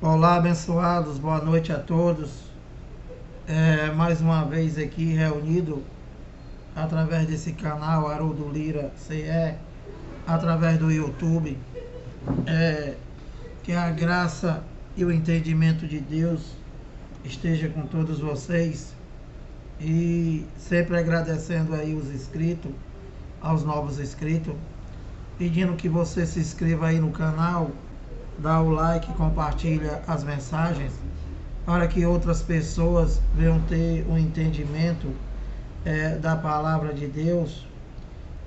Olá, abençoados, boa noite a todos. Mais uma vez aqui reunido através desse canal Haroldo Lira CE, através do YouTube. Que a graça e o entendimento de Deus esteja com todos vocês, e sempre agradecendo aí os inscritos, aos novos inscritos, pedindo que você se inscreva aí no canal, dá o like, compartilha as mensagens, para que outras pessoas venham ter um entendimento da palavra de Deus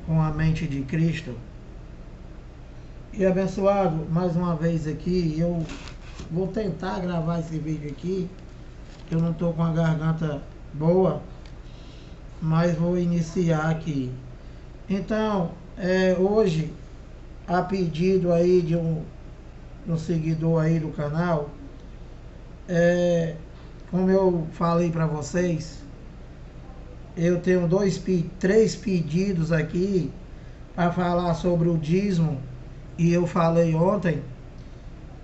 com a mente de Cristo. E abençoado, mais uma vez aqui, eu vou tentar gravar esse vídeo aqui. Eu não estou com a garganta boa, mas vou iniciar aqui. Então, hoje, a pedido aí de um seguidor aí do canal, como eu falei para vocês, eu tenho três pedidos aqui para falar sobre o dízimo, e eu falei ontem,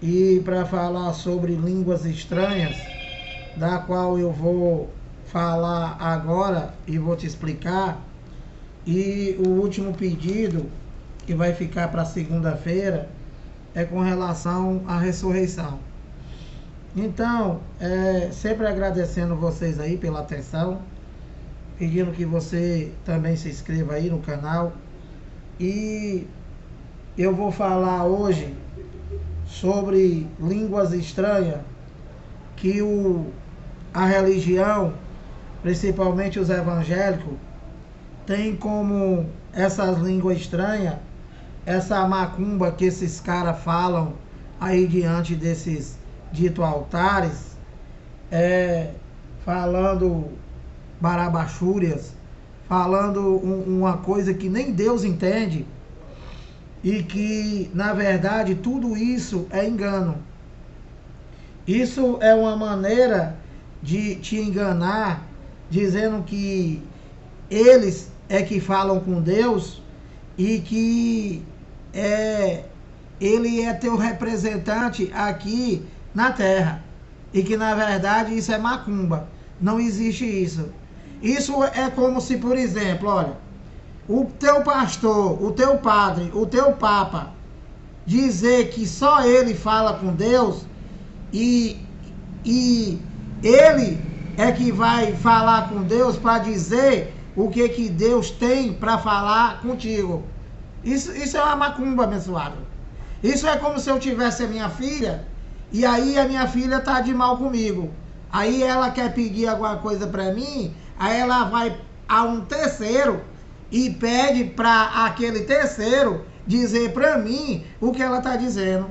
e para falar sobre línguas estranhas, da qual eu vou falar agora e vou te explicar. E o último pedido, que vai ficar para segunda-feira, é com relação à ressurreição. Então, sempre agradecendo vocês aí pela atenção, pedindo que você também se inscreva aí no canal. E eu vou falar hoje sobre línguas estranhas, que a religião, principalmente os evangélicos, tem como essas línguas estranhas, essa macumba que esses caras falam aí diante desses ditos altares, falando barabachúrias, falando uma coisa que nem Deus entende, e que, na verdade, tudo isso é engano. Isso é uma maneira de te enganar, dizendo que eles é que falam com Deus, e que ele é teu representante aqui na terra, e que na verdade isso é macumba. Não existe isso. Isso é como se, por exemplo, olha, o teu pastor, o teu padre, o teu papa dizer que só ele fala com Deus, e ele é que vai falar com Deus para dizer o que Deus tem para falar contigo. Isso é uma macumba, abençoado. Isso é como se eu tivesse a minha filha, e aí a minha filha tá de mal comigo. Aí ela quer pedir alguma coisa para mim, aí ela vai a um terceiro e pede para aquele terceiro dizer para mim o que ela tá dizendo.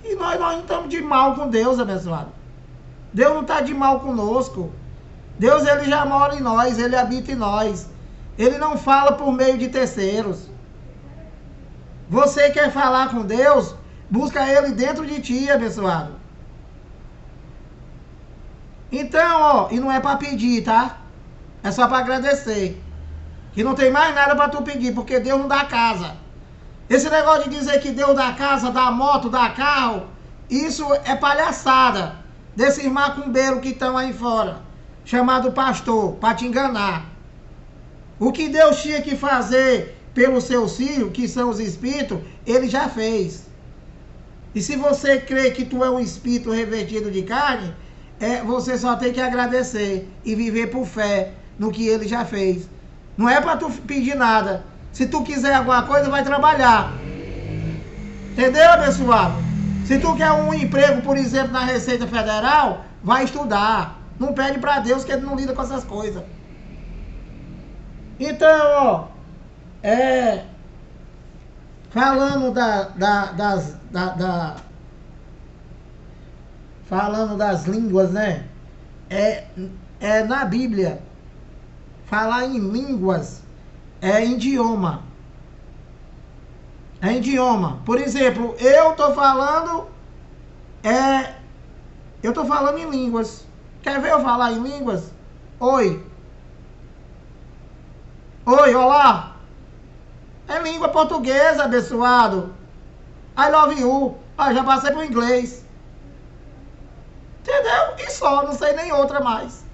E nós não estamos de mal com Deus, abençoado. Deus não está de mal conosco. Deus, ele já mora em nós, ele habita em nós. Ele não fala por meio de terceiros. Você quer falar com Deus, busca ele dentro de ti, abençoado. Então, ó, e não é para pedir, tá? É só para agradecer. Que não tem mais nada para tu pedir, porque Deus não dá casa. Esse negócio de dizer que Deus dá casa, dá moto, dá carro, isso é palhaçada desses macumbeiros que estão aí fora, chamado pastor, para te enganar. O que Deus tinha que fazer pelos seus filhos, que são os espíritos, ele já fez. E se você crê que tu é um espírito revestido de carne, você só tem que agradecer e viver por fé no que ele já fez. Não é para tu pedir nada. Se tu quiser alguma coisa, vai trabalhar. Entendeu, abençoado? Se tu quer um emprego, por exemplo, na Receita Federal, vai estudar. Não pede para Deus, que ele não lida com essas coisas. Então, ó, falando falando das línguas, né? Na Bíblia, falar em línguas é idioma. É idioma. Por exemplo, eu tô falando em línguas. Quer ver eu falar em línguas? Oi. Oi, olá. É língua portuguesa, abençoado. I love you. Ah, já passei pro inglês. Entendeu? E só, não sei nem outra mais.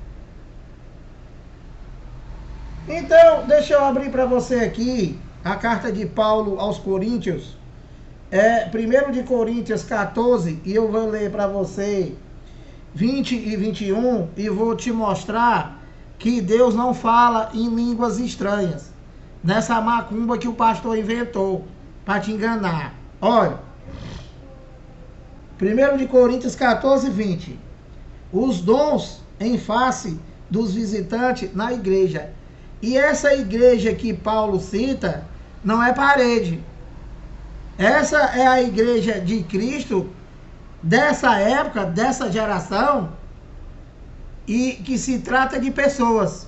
Então, deixa eu abrir para você aqui a carta de Paulo aos Coríntios. 1 de Coríntios 14, e eu vou ler para você 20 e 21, e vou te mostrar que Deus não fala em línguas estranhas. Nessa macumba que o pastor inventou para te enganar. Olha, 1 de Coríntios 14, 20. Os dons em face dos visitantes na igreja. E essa igreja que Paulo cita não é parede. Essa é a igreja de Cristo dessa época, dessa geração, e que se trata de pessoas.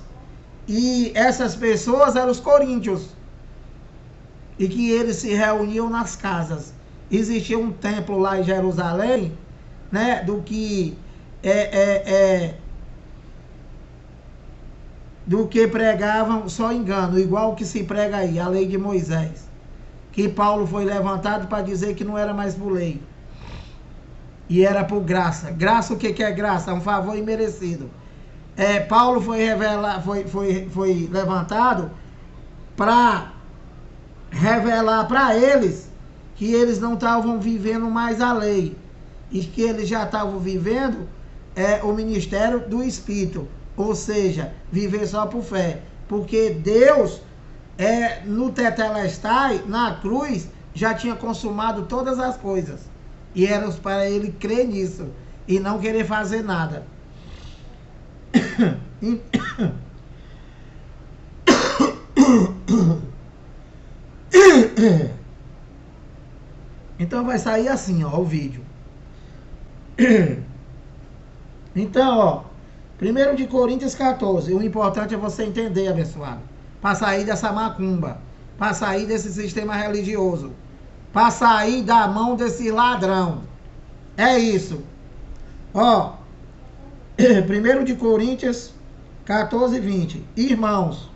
E essas pessoas eram os coríntios. E que eles se reuniam nas casas. Existia um templo lá em Jerusalém, né, do que do que pregavam só engano, igual que se prega aí, a lei de Moisés. Que Paulo foi levantado para dizer que não era mais por lei. E era por graça. Graça, o que é graça? É um favor imerecido. Paulo foi levantado para revelar para eles que eles não estavam vivendo mais a lei. E que eles já estavam vivendo o ministério do Espírito. Ou seja, viver só por fé. Porque Deus, no Tetelestai, na cruz, já tinha consumado todas as coisas. E era para ele crer nisso. E não querer fazer nada. Então vai sair assim, ó, o vídeo. Então, ó, 1 de Coríntios 14, o importante é você entender, abençoado, para sair dessa macumba, para sair desse sistema religioso, para sair da mão desse ladrão. É isso. Ó, 1 de Coríntios 14, 20. Irmãos,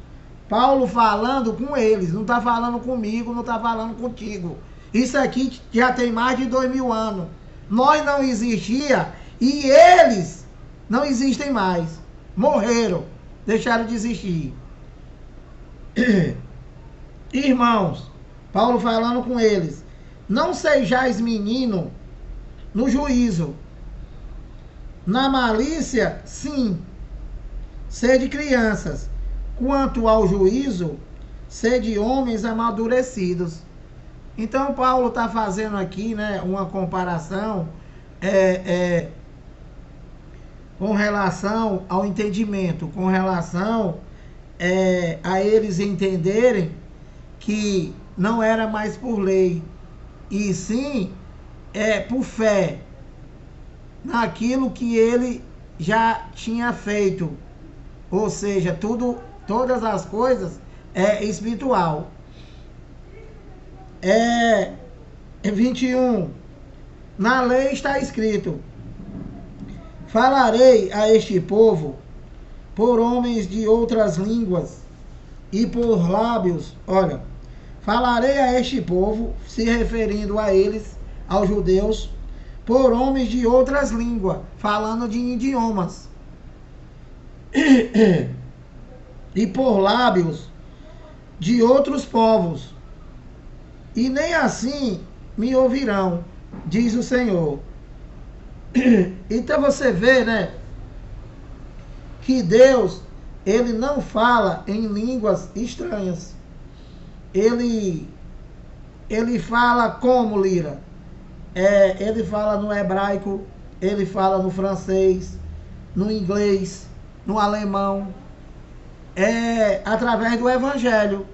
Paulo falando com eles, não está falando comigo, não está falando contigo. Isso aqui já tem mais de 2000 anos. Nós não existia e eles não existem mais. Morreram, deixaram de existir. Irmãos, Paulo falando com eles, não sejais menino no juízo. Na malícia, sim, sede crianças. Quanto ao juízo, sede homens amadurecidos. Então Paulo está fazendo aqui, né, uma comparação com relação ao entendimento, com relação a eles entenderem que não era mais por lei, e sim por fé naquilo que ele já tinha feito. Ou seja, todas as coisas espiritual. 21. Na lei está escrito: falarei a este povo por homens de outras línguas e por lábios. Olha, falarei a este povo, se referindo a eles, aos judeus, por homens de outras línguas, falando de idiomas. E por lábios de outros povos. E nem assim me ouvirão, diz o Senhor. Então você vê, né, que Deus, ele não fala em línguas estranhas. Ele fala como, Lira? Ele fala no hebraico, ele fala no francês, no inglês, no alemão, através do evangelho.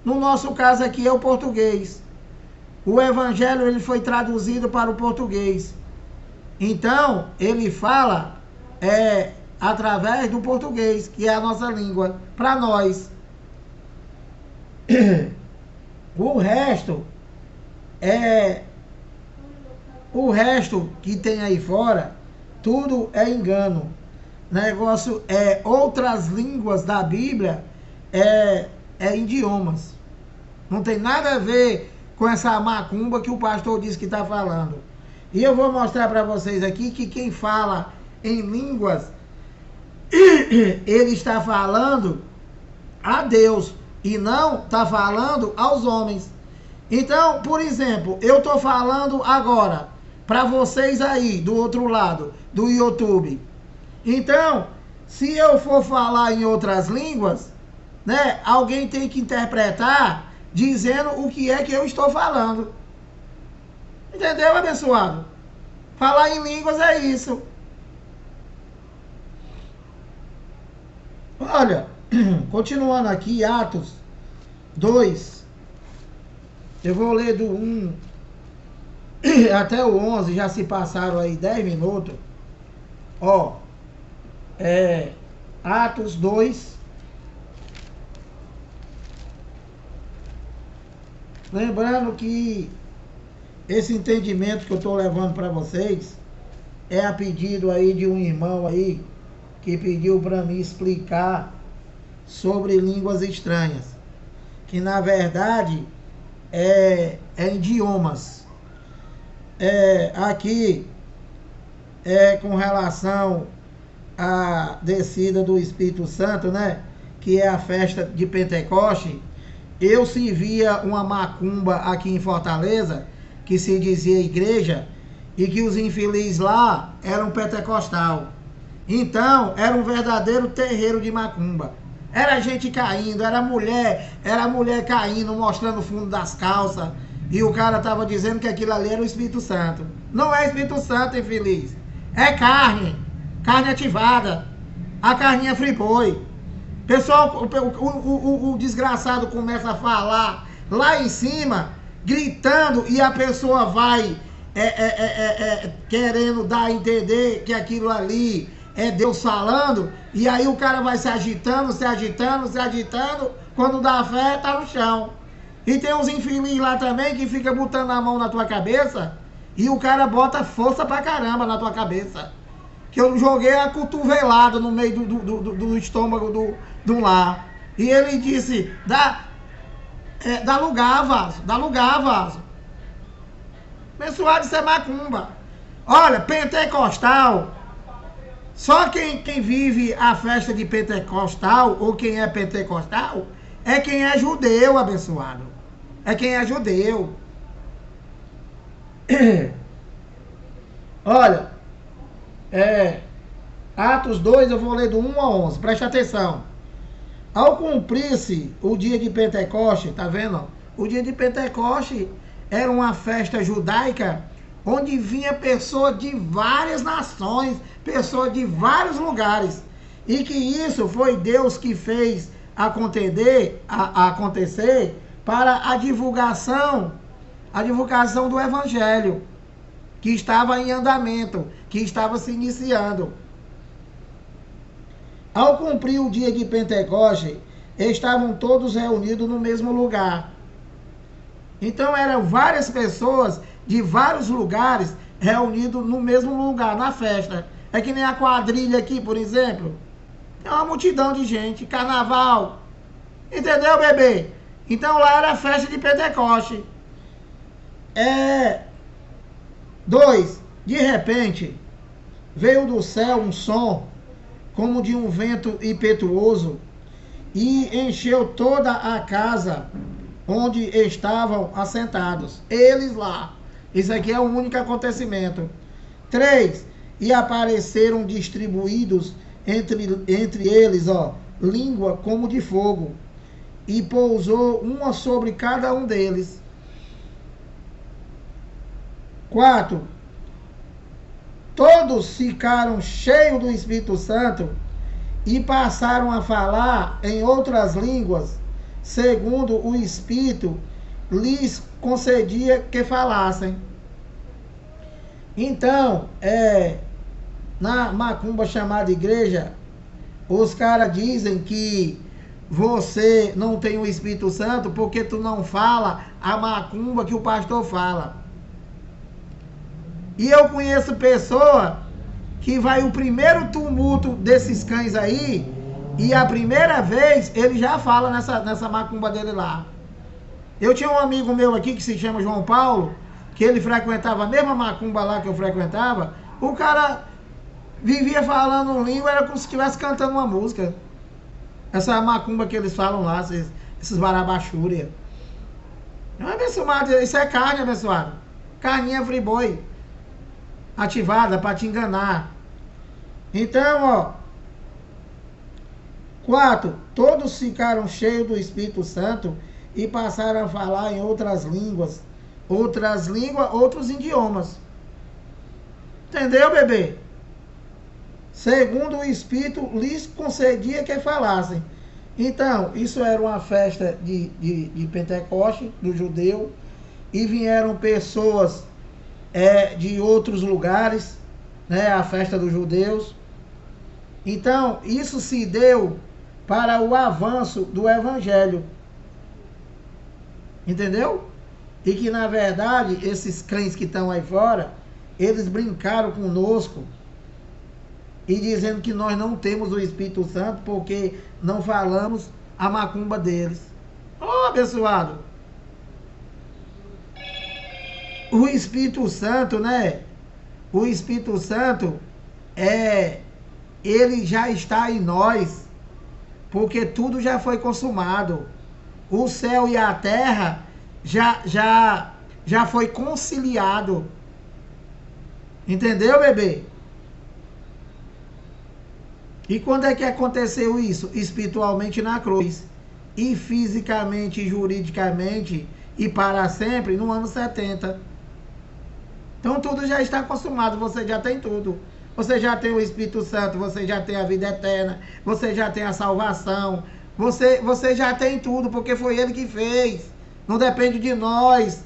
No nosso caso aqui é o português. O evangelho ele foi traduzido para o português. Então, ele fala através do português, que é a nossa língua, para nós. O resto que tem aí fora, tudo é engano. Negócio outras línguas da Bíblia, idiomas. Não tem nada a ver com essa macumba que o pastor disse que está falando. E eu vou mostrar para vocês aqui que quem fala em línguas, ele está falando a Deus e não está falando aos homens. Então, por exemplo, eu estou falando agora para vocês aí do outro lado do YouTube. Então, se eu for falar em outras línguas, né, alguém tem que interpretar dizendo o que é que eu estou falando. Entendeu, abençoado? Falar em línguas é isso. Olha, continuando aqui, Atos 2. Eu vou ler do 1 até o 11, já se passaram aí 10 minutos. Ó, Atos 2. Lembrando que esse entendimento que eu estou levando para vocês é a pedido aí de um irmão aí que pediu para mim explicar sobre línguas estranhas, que na verdade é idiomas. Aqui com relação à descida do Espírito Santo, né, que é a festa de Pentecoste. Eu servia uma macumba aqui em Fortaleza, que se dizia igreja, e que os infelizes lá eram pentecostal. Então, era um verdadeiro terreiro de macumba. Era gente caindo, era mulher caindo, mostrando o fundo das calças, e o cara estava dizendo que aquilo ali era o Espírito Santo. Não é Espírito Santo, infeliz. É carne ativada, a carninha friboi. Pessoal, o desgraçado começa a falar lá em cima, gritando, e a pessoa vai querendo dar a entender que aquilo ali é Deus falando, e aí o cara vai se agitando, quando dá fé, tá no chão. E tem uns infelizes lá também que fica botando a mão na tua cabeça, e o cara bota força pra caramba na tua cabeça. Que eu joguei a cotovelada no meio do estômago do lá. E ele disse, dá lugar, vaso. Abençoado, isso é macumba. Olha, pentecostal, só quem vive a festa de pentecostal, ou quem é pentecostal, é quem é judeu, abençoado. É quem é judeu. Olha, Atos 2, eu vou ler do 1 a 11, preste atenção. Ao cumprir-se o dia de Pentecoste, tá vendo? O dia de Pentecoste era uma festa judaica, onde vinha pessoas de várias nações, pessoas de vários lugares. E que isso foi Deus que fez acontecer para a divulgação do Evangelho, que estava em andamento, que estava se iniciando. Ao cumprir o dia de Pentecoste, estavam todos reunidos no mesmo lugar. Então eram várias pessoas de vários lugares reunidos no mesmo lugar, na festa. É que nem a quadrilha aqui, por exemplo. É uma multidão de gente, carnaval. Entendeu, bebê? Então lá era a festa de Pentecoste. 2. De repente, veio do céu um som, como de um vento impetuoso, e encheu toda a casa onde estavam assentados. Eles lá. Isso aqui é o único acontecimento. 3. E apareceram distribuídos entre eles, língua como de fogo, e pousou uma sobre cada um deles. 4. Todos ficaram cheios do Espírito Santo e passaram a falar em outras línguas, segundo o Espírito lhes concedia que falassem. Então, na macumba chamada igreja, os caras dizem que você não tem o Espírito Santo porque tu não fala a macumba que o pastor fala. E eu conheço pessoa que vai o primeiro tumulto desses cães aí, e a primeira vez ele já fala nessa macumba dele lá. Eu tinha um amigo meu aqui que se chama João Paulo, que ele frequentava a mesma macumba lá que eu frequentava. O cara vivia falando língua, era como se estivesse cantando uma música. Essa macumba que eles falam lá, esses barabachúria. Não é abençoado, isso é carne, abençoado. Carninha friboi. Ativada para te enganar. Então, ó. 4. Todos ficaram cheios do Espírito Santo e passaram a falar em outras línguas. Outros idiomas. Entendeu, bebê? Segundo o Espírito lhes concedia que falassem. Então, isso era uma festa de Pentecoste, do judeu, e vieram pessoas de outros lugares, né, a festa dos judeus. Então, isso se deu para o avanço do Evangelho. Entendeu? E que, na verdade, esses crentes que estão aí fora, eles brincaram conosco e dizendo que nós não temos o Espírito Santo porque não falamos a macumba deles. Ó, abençoado! O Espírito Santo, né? O Espírito Santo ele já está em nós, porque tudo já foi consumado. O céu e a terra já foi conciliado. Entendeu, bebê? E quando é que aconteceu isso? Espiritualmente na cruz. E fisicamente, juridicamente e para sempre no ano 70. Então tudo já está consumado, você já tem tudo. Você já tem o Espírito Santo, você já tem a vida eterna, você já tem a salvação, você já tem tudo, porque foi Ele que fez. Não depende de nós.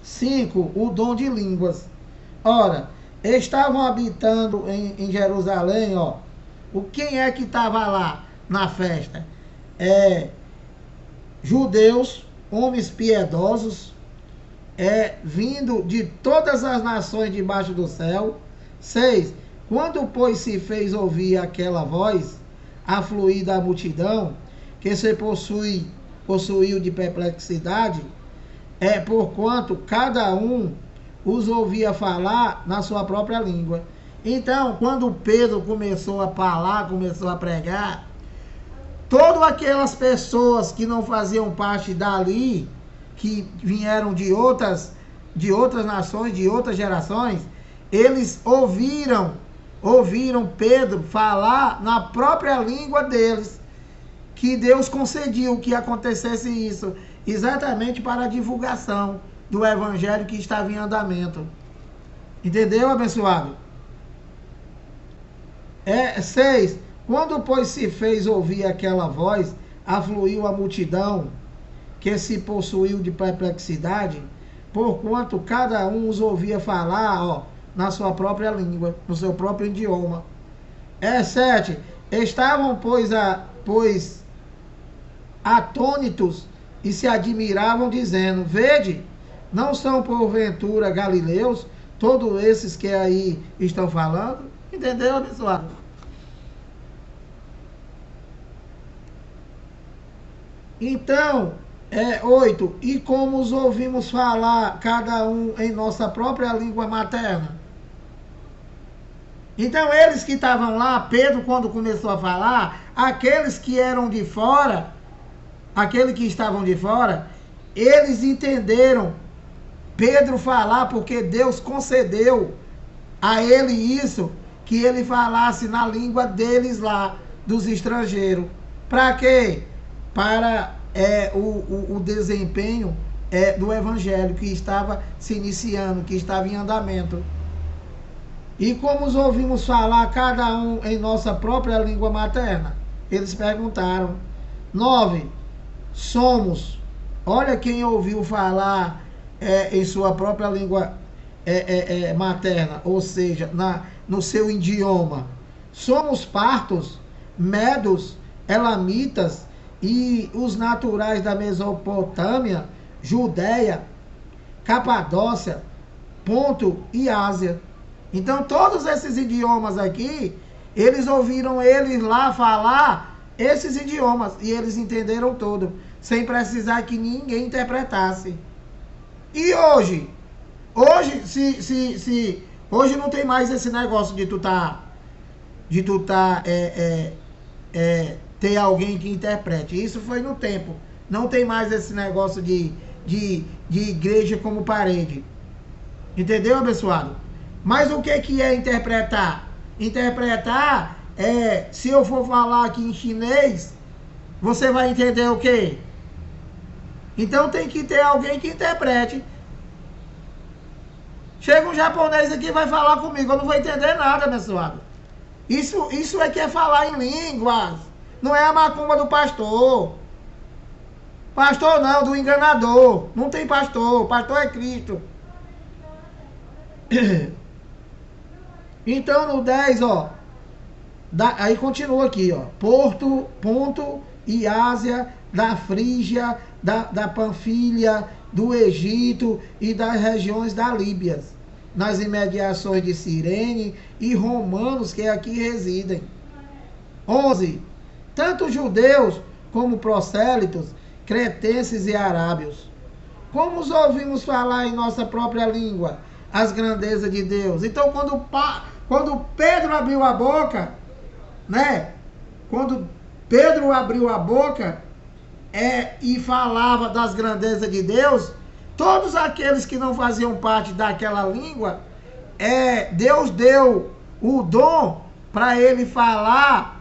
Cinco, o dom de línguas. Ora, estavam habitando em Jerusalém, ó. Quem é que estava lá na festa? Judeus, homens piedosos, vindo de todas as nações debaixo do céu. 6. Quando, pois, se fez ouvir aquela voz, afluir da multidão, que se possuiu de perplexidade, porquanto cada um os ouvia falar na sua própria língua. Então, quando Pedro começou a falar, começou a pregar, todas aquelas pessoas que não faziam parte dali, que vieram de outras nações, de outras gerações, eles ouviram Pedro falar na própria língua deles, que Deus concediu que acontecesse isso, exatamente para a divulgação do evangelho que estava em andamento. Entendeu, abençoado? 6. Quando, pois, se fez ouvir aquela voz, afluiu a multidão, que se possuiu de perplexidade, porquanto cada um os ouvia falar, na sua própria língua, no seu próprio idioma. 7. Estavam, pois, atônitos e se admiravam, dizendo: vede, não são porventura galileus todos esses que aí estão falando? Entendeu, abençoado? Então, 8. E como os ouvimos falar, cada um em nossa própria língua materna? Então, eles que estavam lá, Pedro, quando começou a falar, aqueles que eram de fora, aqueles que estavam de fora, eles entenderam Pedro falar, porque Deus concedeu a ele isso, que ele falasse na língua deles lá, dos estrangeiros. Para quê? Para o desempenho do evangelho que estava se iniciando, que estava em andamento. E como os ouvimos falar, cada um em nossa própria língua materna? Eles perguntaram. 9. Somos. Olha quem ouviu falar em sua própria língua materna, ou seja, no seu idioma. Somos partos, medos, elamitas e os naturais da Mesopotâmia, Judéia, Capadócia, Ponto e Ásia. Então, todos esses idiomas aqui, Eles ouviram eles lá falar esses idiomas e eles entenderam tudo, sem precisar que ninguém interpretasse. E hoje? Hoje não tem mais esse negócio de tu ter alguém que interprete. Isso foi no tempo. Não tem mais esse negócio de igreja como parede. Entendeu, abençoado? Mas o que é interpretar? Interpretar é, se eu for falar aqui em chinês, você vai entender o quê? Então tem que ter alguém que interprete. Chega um japonês aqui e vai falar comigo, eu não vou entender nada, abençoado. Isso é que é falar em línguas. Não é a macumba do pastor. Pastor não, do enganador. Não tem pastor, pastor é Cristo. Então no 10, ó, aí continua aqui, ó, Ponto e Ásia, da Frígia, da Panfilha, do Egito e das regiões da Líbia, nas imediações de Cirene e romanos que aqui residem. 11. Tanto judeus como prosélitos, cretenses e arábios. Como os ouvimos falar em nossa própria língua as grandezas de Deus? Então, quando Pedro abriu a boca, né? Quando Pedro abriu a boca e falava das grandezas de Deus, todos aqueles que não faziam parte daquela língua, Deus deu o dom para ele falar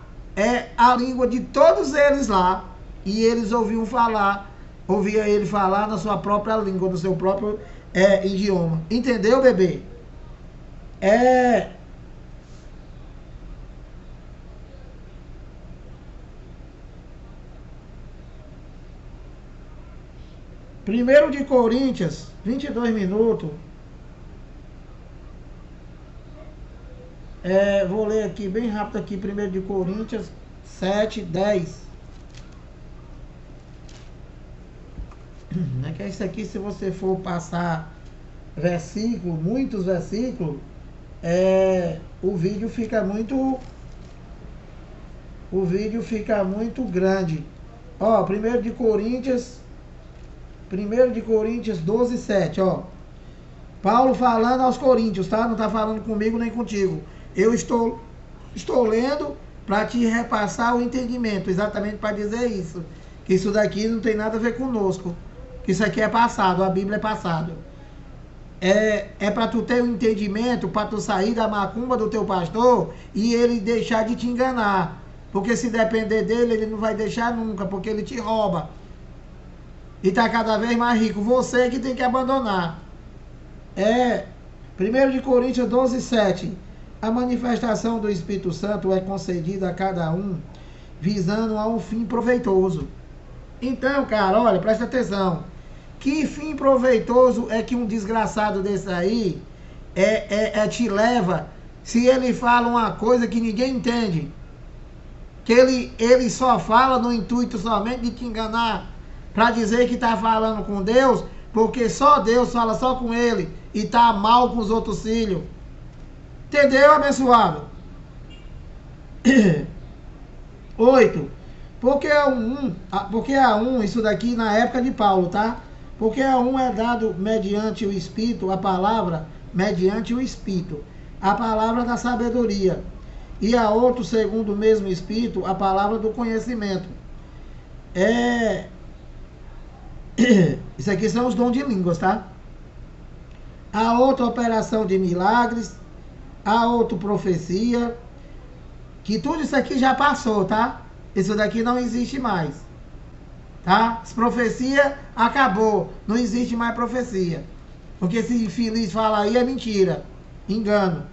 a língua de todos eles lá. E eles ouvia ele falar na sua própria língua, no seu próprio idioma. Entendeu, bebê? Primeiro de Coríntios, 22 minutos. Vou ler aqui bem rápido aqui, 1 de Coríntios 7, 10. É que isso aqui, se você for passar versículo, muitos versículos, o vídeo fica muito grande. Ó, 1 de Coríntios 12, 7, ó. Paulo falando aos coríntios, tá? Não tá falando comigo nem contigo. Eu estou lendo para te repassar o entendimento, exatamente para dizer isso. Que isso daqui não tem nada a ver conosco. Que isso aqui é passado, a Bíblia é passado. É para tu ter um entendimento, para tu sair da macumba do teu pastor e ele deixar de te enganar. Porque se depender dele, ele não vai deixar nunca, porque ele te rouba. E está cada vez mais rico. Você que tem que abandonar. 1 de Coríntios 12, 7. A manifestação do Espírito Santo é concedida a cada um, visando a um fim proveitoso. Então, cara, olha, presta atenção. Que fim proveitoso é que um desgraçado desse aí te leva, se ele fala uma coisa que ninguém entende? Que ele só fala no intuito somente de te enganar, para dizer que está falando com Deus, porque só Deus fala só com ele e está mal com os outros filhos. Entendeu, abençoado? 8. Porque a um, isso daqui na época de Paulo, tá? Porque a um é dado mediante o Espírito, a palavra, mediante o Espírito, a palavra da sabedoria. E a outro, segundo o mesmo Espírito, a palavra do conhecimento. Isso aqui são os dons de línguas, tá? A outra, operação de milagres. A outra, profecia. Que tudo isso aqui já passou, tá? Isso daqui não existe mais, tá? As profecia acabou, não existe mais profecia. Porque esse infeliz fala aí é mentira, engano.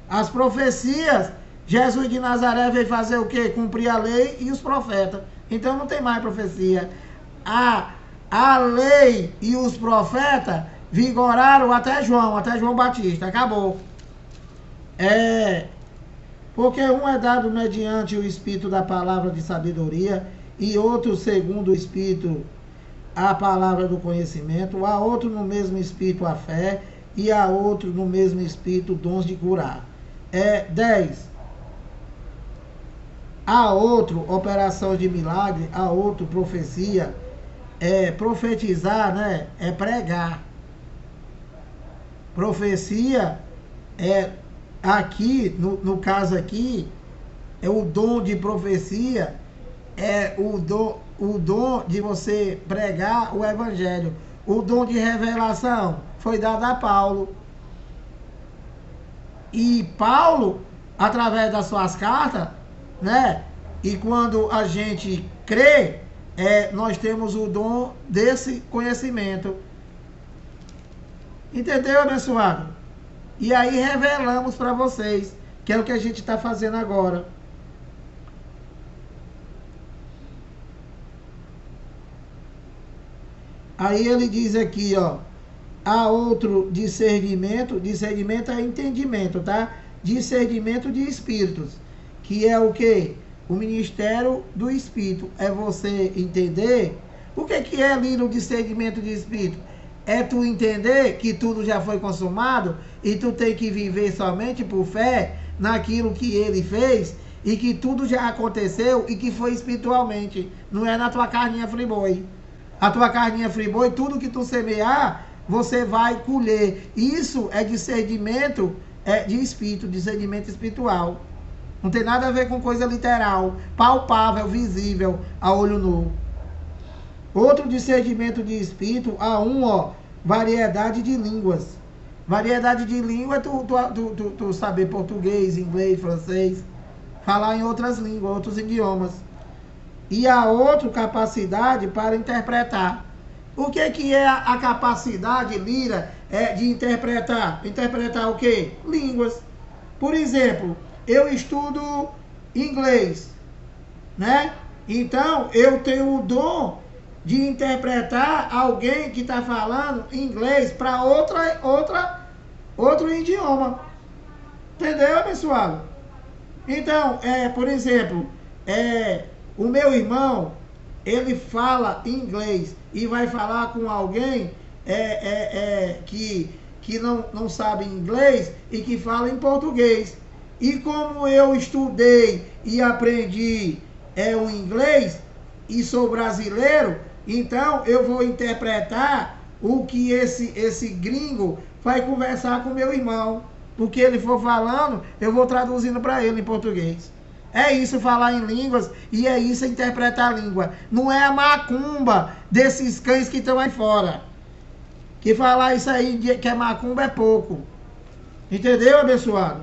As profecias, Jesus de Nazaré veio fazer o quê? Cumprir a lei e os profetas. Então não tem mais profecia. A lei e os profetas vigoraram até João Batista, acabou. Porque um é dado mediante o Espírito da palavra de sabedoria, e outro segundo o Espírito a palavra do conhecimento, a outro no mesmo Espírito a fé, e a outro no mesmo Espírito dons de curar. 10. Há outro, operação de milagre, há outro, profecia, profetizar, né? É pregar. Profecia é aqui, no caso aqui, é o dom de profecia, é o dom de você pregar o evangelho. O dom de revelação foi dado a Paulo. E Paulo, através das suas cartas, né? E quando a gente crê, nós temos o dom desse conhecimento. Entendeu, abençoado? E aí revelamos para vocês, que é o que a gente está fazendo agora. Aí ele diz aqui, ó, há outro discernimento, discernimento é entendimento, tá? Discernimento de espíritos, que é o quê? O ministério do espírito. É você entender o que é ali no discernimento de espírito. É tu entender que tudo já foi consumado e tu tem que viver somente por fé naquilo que ele fez e que tudo já aconteceu e que foi espiritualmente, não é na tua carninha friboi. A tua carninha friboi, tudo que tu semear, você vai colher. Isso é discernimento de espírito, discernimento espiritual. Não tem nada a ver com coisa literal, palpável, visível, a olho nu. Outro discernimento de espírito, há variedade de línguas. Variedade de língua é tu saber português, inglês, francês, falar em outras línguas, outros idiomas. E há outra capacidade para interpretar. O que é a capacidade, Lira, de interpretar? Interpretar o quê? Línguas. Por exemplo, eu estudo inglês, né? Então, eu tenho o dom de interpretar alguém que está falando inglês para outro idioma. Entendeu, abençoado? Então, por exemplo, o meu irmão, ele fala inglês e vai falar com alguém que não sabe inglês e que fala em português. E como eu estudei e aprendi o inglês e sou brasileiro, então eu vou interpretar o que esse gringo vai conversar com meu irmão. O que ele for falando, eu vou traduzindo para ele em português. É isso falar em línguas e é isso interpretar a língua. Não é a macumba desses cães que estão aí fora. Que falar isso aí que é macumba é pouco. Entendeu, abençoado?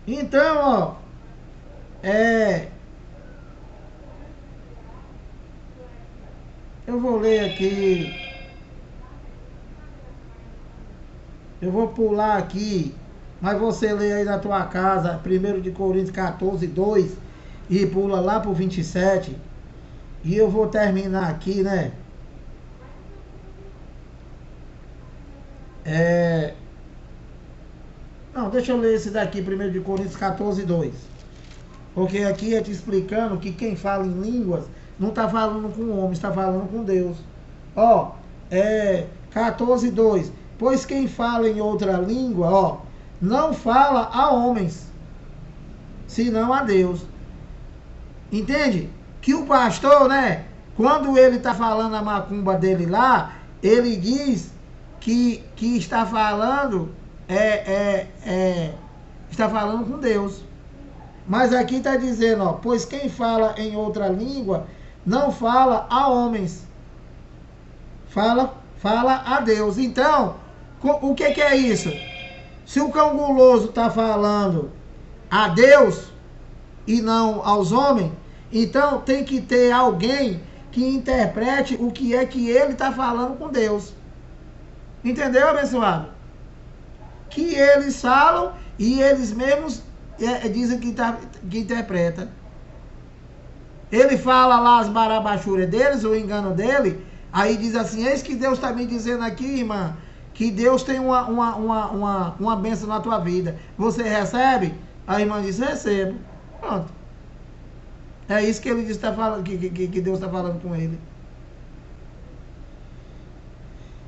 Então, eu vou ler aqui. Eu vou pular aqui. Mas você lê aí na tua casa, 1 de Coríntios 14, 2, e pula lá pro 27. E eu vou terminar aqui, né? Não, deixa eu ler esse daqui, 1 de Coríntios 14, 2. Porque aqui é te explicando que quem fala em línguas não está falando com o homem, está falando com Deus. 14, 2. Pois quem fala em outra língua, não fala a homens, senão a Deus. Entende? Que o pastor, né, quando ele está falando a macumba dele lá, ele diz que está falando, está falando com Deus. Mas aqui está dizendo, pois quem fala em outra língua, não fala a homens, fala a Deus. Então, o que é isso? Se o cão guloso está falando a Deus e não aos homens, então tem que ter alguém que interprete o que é que ele está falando com Deus. Entendeu, abençoado? Que eles falam e eles mesmos dizem que interpreta. Ele fala lá as barabachuras deles, o engano dele, aí diz assim, eis que Deus está me dizendo aqui, irmã, que Deus tem uma bênção na tua vida. Você recebe? A irmã diz, recebo. Pronto. É isso que ele diz, que Deus está falando com ele.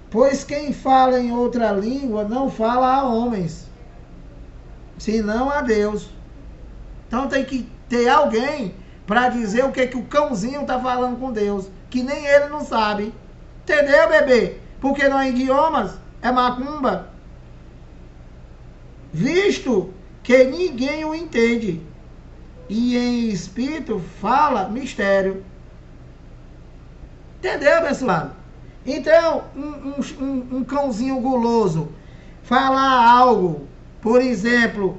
Pois quem fala em outra língua não fala a homens, senão a Deus. Então tem que ter alguém para dizer o que o cãozinho está falando com Deus, que nem ele não sabe. Entendeu, bebê? Porque não é idiomas, é macumba. Visto que ninguém o entende, e em espírito fala mistério. Entendeu, abençoado? Então, um cãozinho guloso falar algo, por exemplo,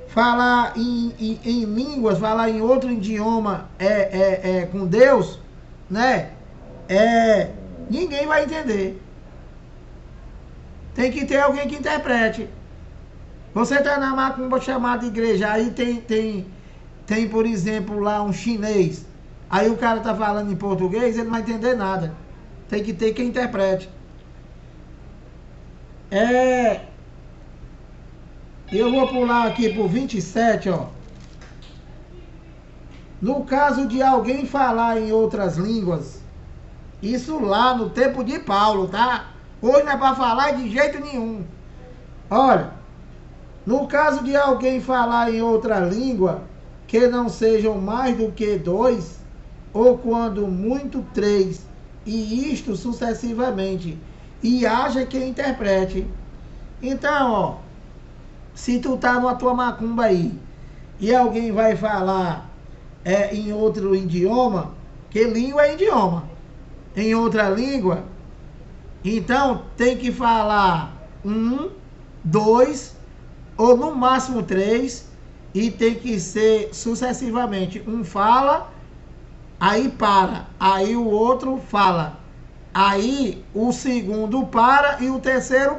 falar em línguas, falar em outro idioma com Deus, né? Ninguém vai entender. Tem que ter alguém que interprete. Você está na macumba chamada igreja, aí tem, por exemplo, lá um chinês. Aí o cara está falando em português, ele não vai entender nada. Tem que ter quem interprete. Eu vou pular aqui pro 27, ó. No caso de alguém falar em outras línguas, isso lá no tempo de Paulo, tá? Hoje não é para falar de jeito nenhum. Olha, no caso de alguém falar em outra língua, que não sejam mais do que 2, ou quando muito 3, e isto sucessivamente, e haja quem interprete. Então, ó, se tu tá numa tua macumba aí, e alguém vai falar em outro idioma, que língua é idioma, em outra língua, então tem que falar 1, 2, ou no máximo 3, e tem que ser sucessivamente. Um fala, aí para, aí o outro fala, aí o segundo para e o terceiro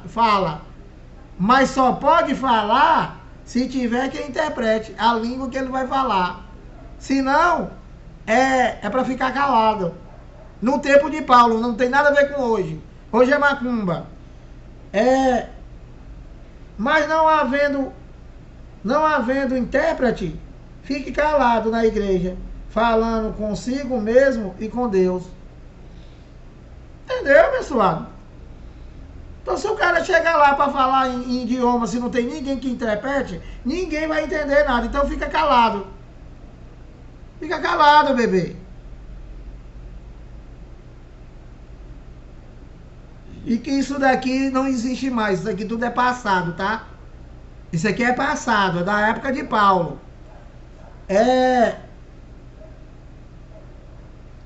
fala. Mas só pode falar se tiver quem interprete a língua que ele vai falar. Senão, é para ficar calado. No tempo de Paulo, não tem nada a ver com hoje. Hoje é macumba. Mas não havendo intérprete, fique calado na igreja, falando consigo mesmo e com Deus. Entendeu, abençoado? Então, se o cara chegar lá para falar em idioma, se não tem ninguém que interprete, ninguém vai entender nada. Então, fica calado. Fica calado, bebê. E que isso daqui não existe mais. Isso aqui tudo é passado, tá? Isso aqui é passado, é da época de Paulo.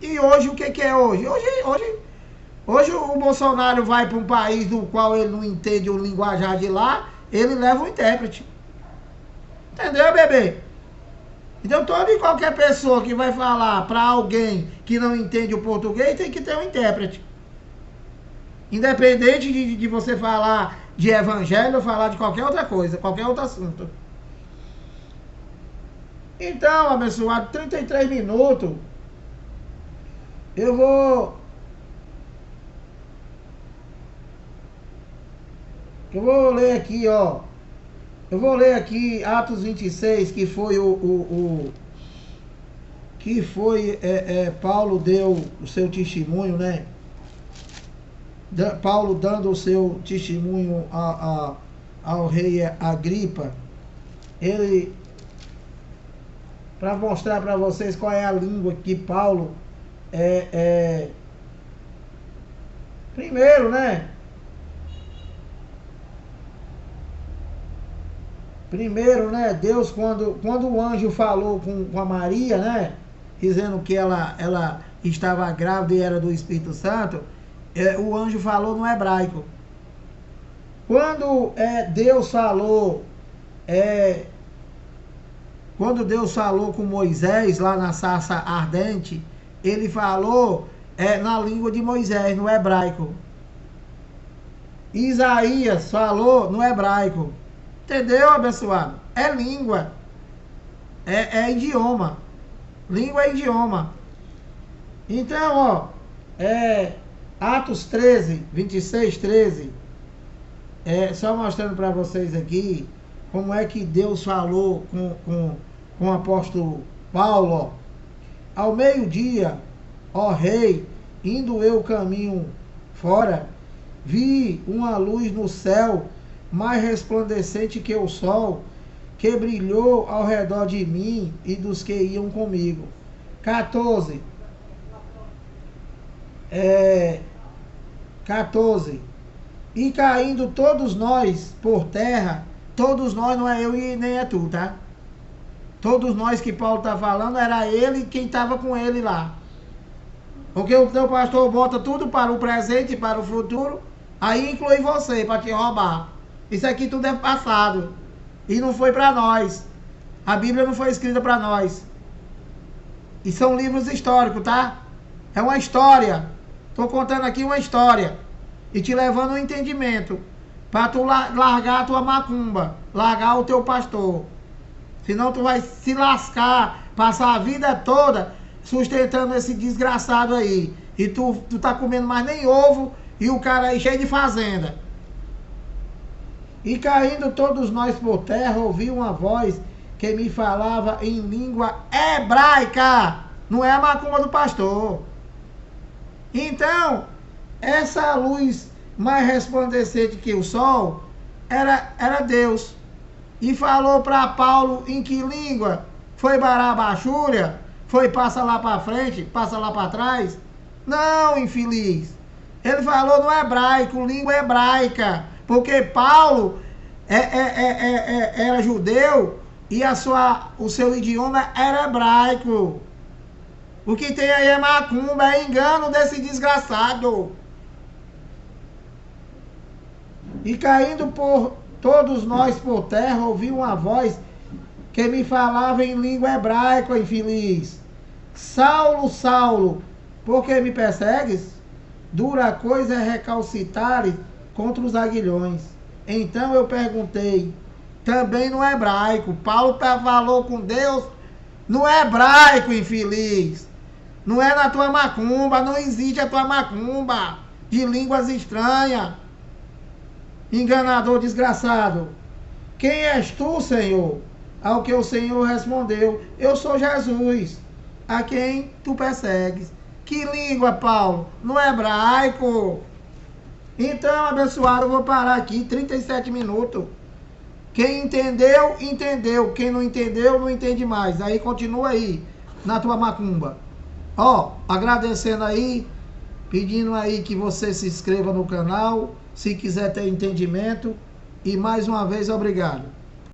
E hoje, o que é hoje? Hoje o Bolsonaro vai para um país do qual ele não entende o linguajar de lá, ele leva um intérprete. Entendeu, bebê? Então toda e qualquer pessoa que vai falar para alguém que não entende o português tem que ter um intérprete. Independente de você falar de evangelho ou falar de qualquer outra coisa, qualquer outro assunto. Então, abençoado, 33 minutos. Eu vou ler aqui, ó. Eu vou ler aqui Atos 26, que foi Paulo deu o seu testemunho, né? Paulo dando o seu testemunho ao rei Agripa. Ele, para mostrar para vocês qual é a língua que Paulo primeiro, né? Primeiro, né, Deus, quando o anjo falou com a Maria, né, dizendo que ela estava grávida e era do Espírito Santo, o anjo falou no hebraico. Quando Deus falou com Moisés, lá na sarça ardente, ele falou na língua de Moisés, no hebraico. Isaías falou no hebraico. Entendeu, abençoado? É língua. É idioma. Língua é idioma. Então, ó, Atos 13, 26, 13. Só mostrando para vocês aqui como é que Deus falou com o apóstolo Paulo, ó. Ao meio-dia, ó rei, indo eu caminho fora, vi uma luz no céu, mais resplandecente que o sol, que brilhou ao redor de mim e dos que iam comigo. 14. 14. E caindo todos nós por terra, todos nós, não é eu e nem é tu, tá? Todos nós que Paulo está falando, era ele e quem estava com ele lá. Porque o teu pastor bota tudo para o presente e para o futuro, aí inclui você para te roubar. Isso aqui tudo é passado. E não foi para nós. A Bíblia não foi escrita para nós. E são livros históricos, tá? É uma história. Estou contando aqui uma história. E te levando ao entendimento. Para tu largar a tua macumba. Largar o teu pastor. Senão tu vai se lascar. Passar a vida toda sustentando esse desgraçado aí. E tu tá comendo mais nem ovo. E o cara aí cheio de fazenda. E caindo todos nós por terra, ouvi uma voz que me falava em língua hebraica. Não é a macumba do pastor. Então, essa luz mais resplandecente que o sol era Deus. E falou para Paulo em que língua? Foi barabachúria? Foi passa lá para frente, passa lá para trás? Não, infeliz. Ele falou no hebraico, língua hebraica. Porque Paulo era judeu e o seu idioma era hebraico. O que tem aí é macumba, é engano desse desgraçado. E caindo por todos nós por terra, ouvi uma voz que me falava em língua hebraica, infeliz. Saulo, Saulo, por que me persegues? Dura coisa é recalcitares contra os aguilhões. Então eu perguntei, também no hebraico. Paulo falou com Deus no hebraico, infeliz. Não é na tua macumba, não existe a tua macumba de línguas estranhas. Enganador desgraçado. Quem és tu, Senhor? Ao que o Senhor respondeu, eu sou Jesus, a quem tu persegues. Que língua, Paulo? No hebraico. Então, abençoado, eu vou parar aqui, 37 minutos. Quem entendeu, entendeu. Quem não entendeu, não entende mais. Aí continua aí, na tua macumba. Ó, agradecendo aí, pedindo aí que você se inscreva no canal, se quiser ter entendimento. E mais uma vez, obrigado.